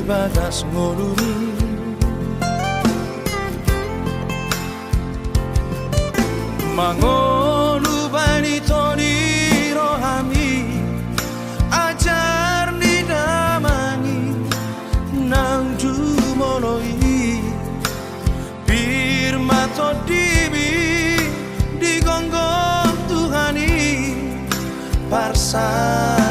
bagas ngoluri mangonu bani toni rohami ajar ni damani nang jumoloi firma to dibi di gonggong Tuhani parsa